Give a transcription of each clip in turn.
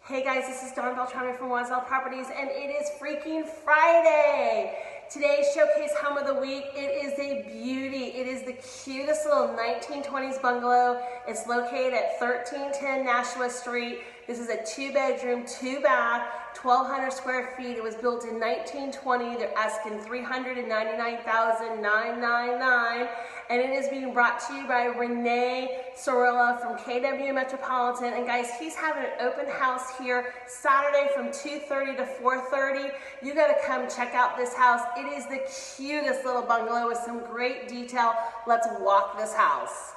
Hey guys, this is Beltrami from Wazell Properties, and it is freaking Friday. Today's Showcase Home of the Week, it is a beauty. It is the cutest little 1920s bungalow. It's located at 1310 Nashua Street. This is a 2-bedroom, 2-bath, 1,200 square feet. It was built in 1920. They're asking $399,999, and it is being brought to you by Renee Sorilla from KW Metropolitan. And guys, he's having an open house here Saturday from 2:30 to 4:30. You gotta come check out this house. It is the cutest little bungalow with some great detail. Let's walk this house.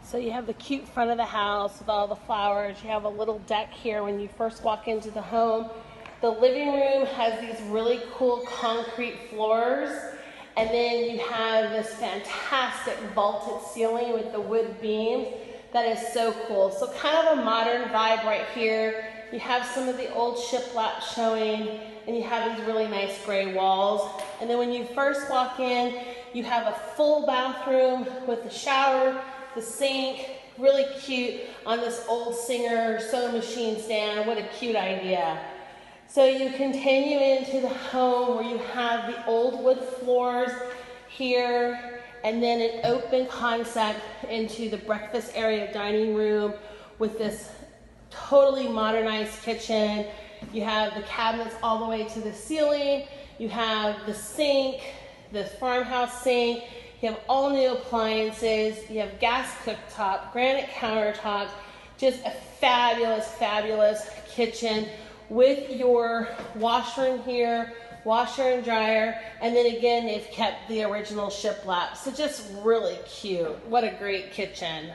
So you have the cute front of the house with all the flowers. You have a little deck here when you first walk into the home. The living room has these really cool concrete floors. And then you have this fantastic vaulted ceiling with the wood beams. That is so cool. So kind of a modern vibe right here. You have some of the old shiplap showing, and you have these really nice gray walls. And then when you first walk in, you have a full bathroom with the shower, the sink, really cute on this old Singer sewing machine stand. What a cute idea. So you continue into the home where you have the old wood floors here, and then an open concept into the breakfast area dining room with this totally modernized kitchen. You have the cabinets all the way to the ceiling. You have the sink, the farmhouse sink. You have all new appliances. You have gas cooktop, granite countertops, just a fabulous, fabulous kitchen with your washer in here, washer and dryer, and then again, they've kept the original shiplap. So just really cute. What a great kitchen.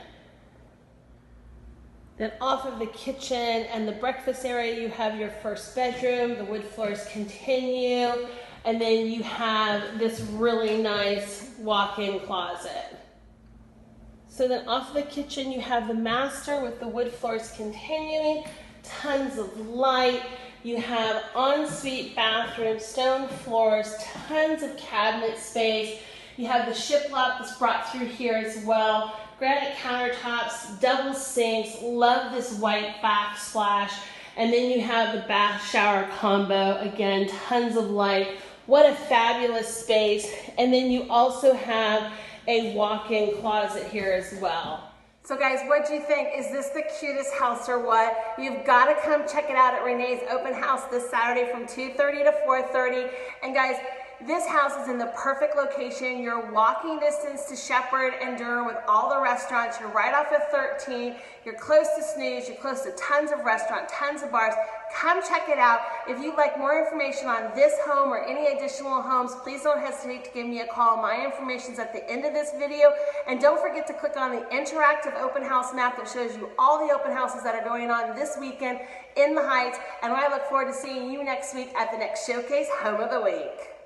Then off of the kitchen and the breakfast area, you have your first bedroom. The wood floors continue. And then you have this really nice walk-in closet. So then off the kitchen, you have the master with the wood floors continuing, tons of light. You have ensuite bathroom, stone floors, tons of cabinet space. You have the shiplap that's brought through here as well. Granite countertops, double sinks, love this white backsplash. And then you have the bath shower combo. Again, tons of light. What a fabulous space. And then you also have a walk-in closet here as well. So guys, what do you think? Is this the cutest house or what? You've got to come check it out at Renee's open house this Saturday from 2:30 to 4:30. And guys, this house is in the perfect location. You're walking distance to Shepherd and Durham with all the restaurants. You're right off of 13. You're close to Snooze. You're close to tons of restaurants, tons of bars. Come check it out. If you'd like more information on this home or any additional homes, please don't hesitate to give me a call. My information's at the end of this video. And don't forget to click on the interactive open house map that shows you all the open houses that are going on this weekend in the Heights. And I look forward to seeing you next week at the next Showcase Home of the Week.